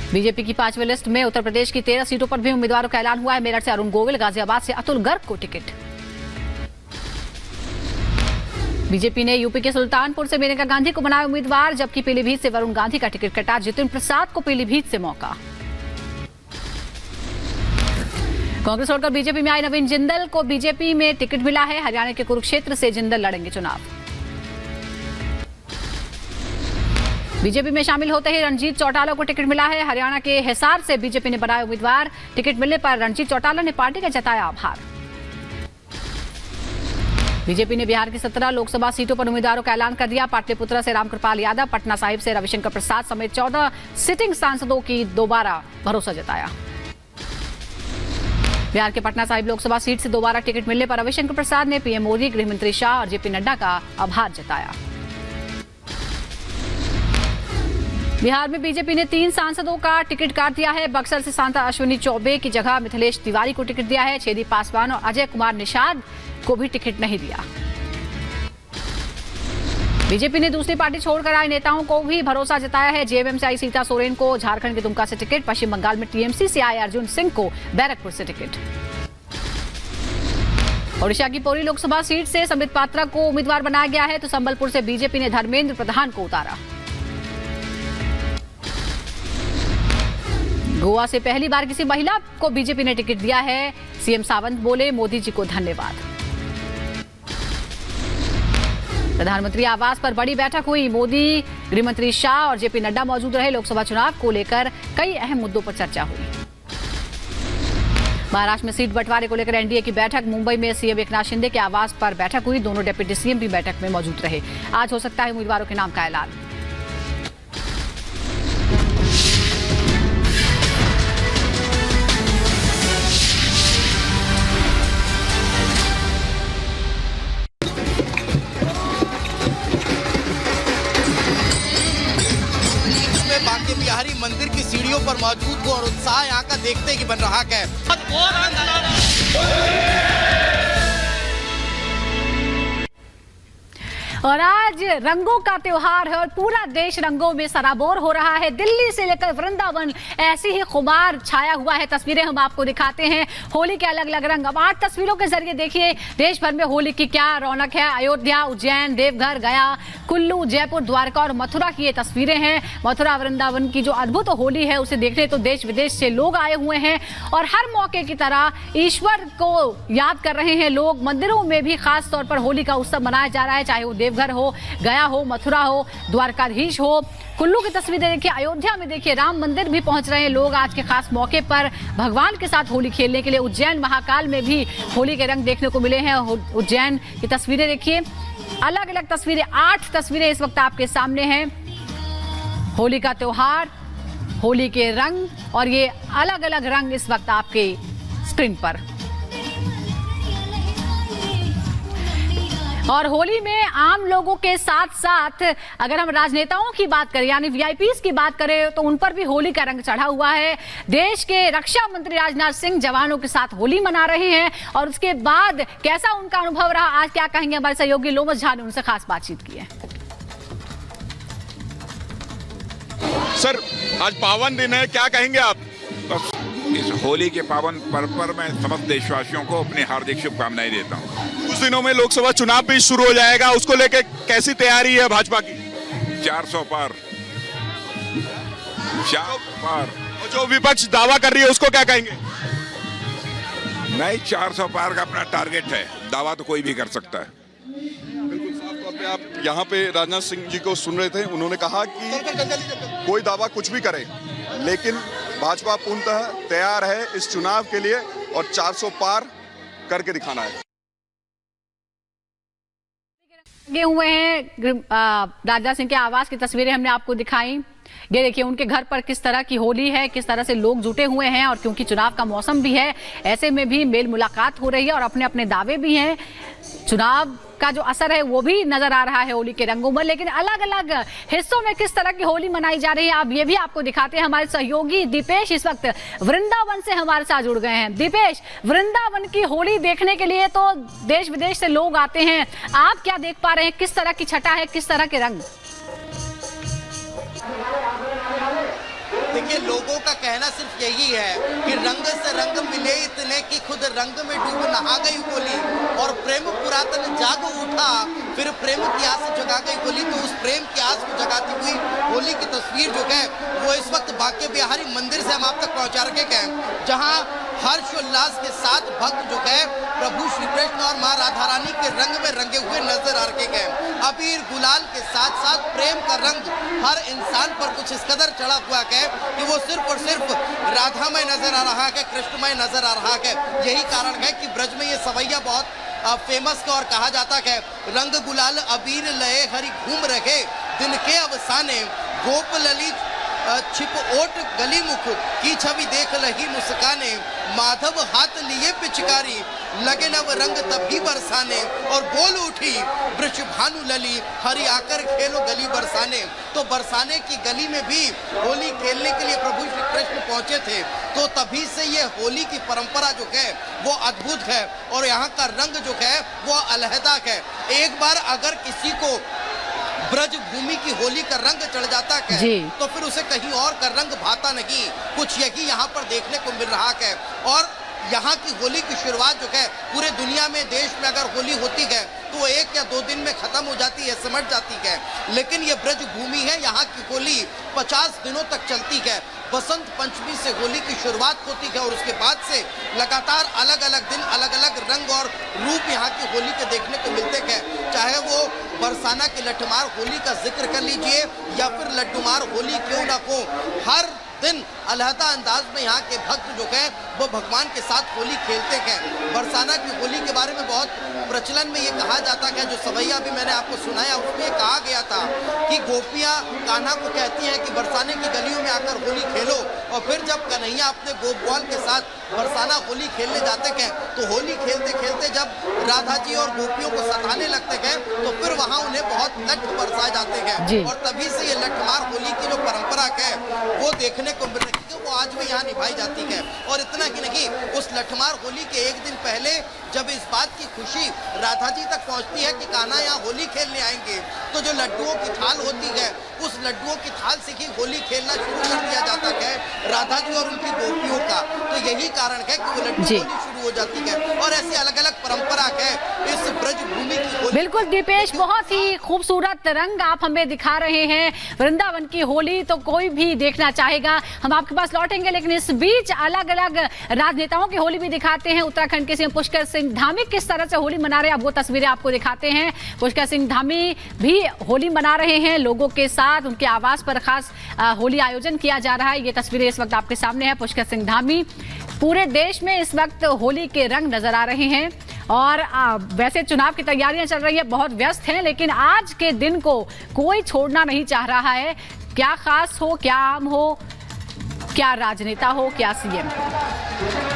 BJP की 5वीं list में उत्तर प्रदेश की 13 सीटों पर भी उम्मीदवारों का ऐलान हुआ है। मेरठ से अरुण गोविल, गाजियाबाद से अतुल गर्ग को टिकट। बीजेपी ने यूपी के सुल्तानपुर से मेनका गांधी को बनाया उम्मीदवार, जबकि पीलीभीत से वरुण गांधी का टिकट कटा। जितिन प्रसाद को पीलीभीत से मौका। कांग्रेस छोड़कर बीजेपी में आई नवीन जिंदल को बीजेपी में टिकट मिला है। हरियाणा के कुरुक्षेत्र से जिंदल लड़ेंगे चुनाव। बीजेपी में शामिल होते ही रणजीत चौटाला को टिकट मिला है। हरियाणा के हिसार से बीजेपी ने बनाया उम्मीदवार। टिकट मिलने पर रणजीत चौटाला ने पार्टी का जताया आभार। बीजेपी ने बिहार की 17 लोकसभा सीटों पर उम्मीदवारों का ऐलान कर दिया। पाटलिपुत्रा से रामकृपाल यादव, पटना साहिब से रविशंकर प्रसाद समेत 14 सिटिंग सांसदों की दोबारा भरोसा जताया। बिहार के पटना साहिब लोकसभा सीट से दोबारा टिकट मिलने पर रविशंकर प्रसाद ने पीएम मोदी, गृह मंत्री शाह और जेपी नड्डा का आभार जताया। बिहार में बीजेपी ने 3 सांसदों का टिकट काट दिया है। बक्सर से सांता अश्विनी चौबे की जगह मिथिलेश तिवारी को टिकट दिया है। छेदी पासवान और अजय कुमार निषाद को भी टिकट नहीं दिया। बीजेपी ने दूसरी पार्टी छोड़कर आए नेताओं को भी भरोसा जताया है। जेएमएम से आई सीता सोरेन को झारखंड के दुमका से टिकट। पश्चिम बंगाल में टीएमसी से आए अर्जुन सिंह को बैरकपुर से टिकट। ओडिशा की पौरी लोकसभा सीट से संबित पात्रा को उम्मीदवार बनाया गया है, तो संबलपुर से बीजेपी ने धर्मेंद्र प्रधान को उतारा। गोवा से पहली बार किसी महिला को बीजेपी ने टिकट दिया है। सीएम सावंत बोले, मोदी जी को धन्यवाद। प्रधानमंत्री आवास पर बड़ी बैठक हुई। मोदी, गृहमंत्री शाह और जेपी नड्डा मौजूद रहे। लोकसभा चुनाव को लेकर कई अहम मुद्दों पर चर्चा हुई। महाराष्ट्र में सीट बंटवारे को लेकर एनडीए की बैठक। मुंबई में सीएम एकनाथ शिंदे के आवास पर बैठक हुई। दोनों डिप्टी सीएम भी बैठक में मौजूद रहे। आज हो सकता है उम्मीदवारों के नाम का ऐलान। बांके बिहारी मंदिर की सीढ़ियों पर मौजूद हो और उत्साह यहाँ का देखते ही बन रहा है। और आज रंगों का त्योहार है और पूरा देश रंगों में सराबोर हो रहा है। दिल्ली से लेकर वृंदावन ऐसी ही खुमार छाया हुआ है। तस्वीरें हम आपको दिखाते हैं होली के अलग अलग रंग। अब 8 तस्वीरों के जरिए देखिए देश भर में होली की क्या रौनक है। अयोध्या, उज्जैन, देवघर, गया, कुल्लू, जयपुर, द्वारका और मथुरा की ये तस्वीरें हैं। मथुरा वृंदावन की जो अद्भुत होली है उसे देखने तो देश विदेश से लोग आए हुए हैं और हर मौके की तरह ईश्वर को याद कर रहे हैं लोग। मंदिरों में भी खास तौर पर होली का उत्सव मनाया जा रहा है, चाहे वो देवघर हो, गया हो, मथुरा हो, द्वारकाधीश हो। कुल्लू की तस्वीरें देखिए, अयोध्या में देखिए राम मंदिर भी पहुंच रहे हैं लोग आज के खास मौके पर भगवान के साथ होली खेलने के लिए। उज्जैन महाकाल में भी होली के रंग देखने को मिले हैं। उज्जैन की तस्वीरें देखिए, अलग अलग तस्वीरें, 8 तस्वीरें इस वक्त आपके सामने हैं। होली का त्योहार, होली के रंग और ये अलग अलग रंग इस वक्त आपके स्क्रीन पर। और होली में आम लोगों के साथ साथ अगर हम राजनेताओं की बात करें यानी वीआईपीज की बात करें तो उन पर भी होली का रंग चढ़ा हुआ है। देश के रक्षा मंत्री राजनाथ सिंह जवानों के साथ होली मना रहे हैं और उसके बाद कैसा उनका अनुभव रहा, आज क्या कहेंगे हमारे सहयोगी लोमस झा ने उनसे खास बातचीत की है। सर, आज पावन दिन है, क्या कहेंगे आप? बस इस होली के पावन पर्व पर मैं समस्त देशवासियों को अपनी हार्दिक शुभकामनाएं देता हूं। कुछ दिनों में लोकसभा चुनाव भी शुरू हो जाएगा, उसको लेकर कैसी तैयारी है भाजपा की? 400 पार। 400 पार। और जो विपक्ष दावा कर रही है उसको क्या कहेंगे? नहीं, 400 पार का अपना टारगेट है, दावा तो कोई भी कर सकता है। बिल्कुल साफ तौर पे आप यहाँ पे राजनाथ सिंह जी को सुन रहे थे। उन्होंने कहा कि कोई दावा कुछ भी करे लेकिन भाजपा पूर्णतः तैयार है इस चुनाव के लिए और 400 पार करके दिखाना है। लगे हुए हैं राजनाथ सिंह के आवास की तस्वीरें हमने आपको दिखाई। ये देखिए उनके घर पर किस तरह की होली है, किस तरह से लोग जुटे हुए हैं और क्योंकि चुनाव का मौसम भी है ऐसे में भी मेल मुलाकात हो रही है और अपने अपने दावे भी हैं। चुनाव का जो असर है वो भी नजर आ रहा है होली के रंगों में, लेकिन अलग अलग हिस्सों में किस तरह की होली मनाई जा रही है अब ये भी आपको दिखाते हैं। हमारे सहयोगी दीपेश इस वक्त वृंदावन से हमारे साथ जुड़ गए हैं। दीपेश, वृंदावन की होली देखने के लिए तो देश विदेश से लोग आते हैं, आप क्या देख पा रहे हैं? किस तरह की छटा है, किस तरह के रंग? देखिए, लोगों का कहना सिर्फ यही है कि रंग से रंग मिले इतने कि खुद रंग में डूब नहा गई होली, और प्रेम पुरातन जाग उठा, फिर प्रेम की आस जगा गई होली। तो उस प्रेम की आस को जगाती हुई होली की तस्वीर जो है वो इस वक्त बांके बिहारी मंदिर से हम आप तक पहुंचा रखे हैं, जहां हर्षोल्लास के साथ भक्त जो है प्रभु श्री कृष्ण और मां राधा रानी के रंग में रंगे हुए नजर आ रखे हैं। अबीर गुलाल के साथ साथ प्रेम का रंग हर इंसान पर कुछ इस कदर चढ़ा हुआ है कि वो सिर्फ और सिर्फ राधामय नजर आ रहा है, कृष्णमय नजर आ रहा है। यही कारण है कि ब्रज में ये सवैया बहुत फेमस है और कहा जाता है, रंग गुलाल अबीर लए हरि घूम रहे, दिन के अवसाने गोप ललित छिप ओट गली मुख की छवि देख लही मुस्काने, माधव हाथ लिए पिचकारी लगे नव रंग तभी बरसाने, और बोल उठी वृष भानु लली हरि आकर खेलो गली बरसाने। तो बरसाने की गली में भी होली खेलने के लिए प्रभु श्री कृष्ण पहुंचे थे। तो तभी से ये होली की परंपरा जो है वो अद्भुत है, और यहाँ का रंग जो है वो अलहदा है। एक बार अगर किसी को ब्रज भूमि की होली का रंग चढ़ जाता है तो फिर उसे कहीं और का रंग भाता नहीं। कुछ यही यहाँ पर देखने को मिल रहा है। और यहाँ की होली की शुरुआत जो है पूरे दुनिया में, देश में अगर होली होती है तो वो 1 या 2 दिन में खत्म हो जाती है, सिमट जाती है। लेकिन ये ब्रज भूमि है, यहाँ की होली 50 दिनों तक चलती है। बसंत पंचमी से होली की शुरुआत होती है और उसके बाद से लगातार अलग अलग दिन अलग अलग रंग और रूप यहाँ की होली के देखने को मिलते हैं। चाहे वो बरसाना की लठमार होली का जिक्र कर लीजिए या फिर लड्डूमार होली क्यों ना हो, हर दिन अलहदा अंदाज में यहाँ के भक्त जो है वो भगवान के साथ होली खेलते हैं। बरसाना की होली के बारे में बहुत प्रचलन में ये कहा जाता है, जो सवैया भी मैंने आपको सुनाया उसमें कहा गया था कि गोपियाँ कान्हा को कहती हैं कि बरसाने की गलियों में आकर होली खेलो, और फिर जब कन्हैया अपने गोपवाल के साथ बरसाना होली खेलने जाते हैं तो होली खेलते खेलते जब राधा जी और गोपियों को सताने लगते हैं तो फिर वहाँ उन्हें बहुत लठ बरसाए जाते हैं। और तभी से ये लठमार होली की जो परंपरा है वो देखने को मिल रही है, वो आज भी यहाँ निभाई जाती है। और इतना ही नहीं, उस लठमार होली के एक दिन पहले जब इस बात की खुशी राधा जी तक पहुँचती है कि कान्हा यहाँ होली खेलने आएंगे, तो जो लड्डुओं की थाल होती है उस लड्डुओं की थाल से ही होली खेलना शुरू कर दिया जाता है राधा जी और उनकी गोपियों का। तो यही कारण है कि वो लड्डू होली शुरू हो जाती है, और ऐसी अलग अलग परंपरा है इस ब्रज भूमि की होली। बिल्कुल दीपेश, बहुत ही खूबसूरत रंग आप हमें दिखा रहे हैं। वृंदावन की होली तो कोई भी देखना चाहेगा। हम आपके पास लौटेंगे, लेकिन इस बीच अलग अलग राजनेताओं की होली भी दिखाते हैं। उत्तराखंड के सीएम पुष्कर सिंह धामी किस तरह से होली मना रहे हैं, अब वो तस्वीरें आपको दिखाते हैं। पुष्कर सिंह धामी भी होली मना रहे हैं लोगों के साथ, उनके आवास पर खास होली आयोजन किया जा रहा है। ये तस्वीरें इस वक्त आपके सामने है। पुष्कर सिंह धामी, पूरे देश में इस वक्त होली के रंग नजर आ रहे हैं। और वैसे चुनाव की तैयारियां चल रही है, बहुत व्यस्त हैं, लेकिन आज के दिन को कोई छोड़ना नहीं चाह रहा है। क्या खास हो, क्या आम हो, क्या राजनेता हो, क्या सीएम।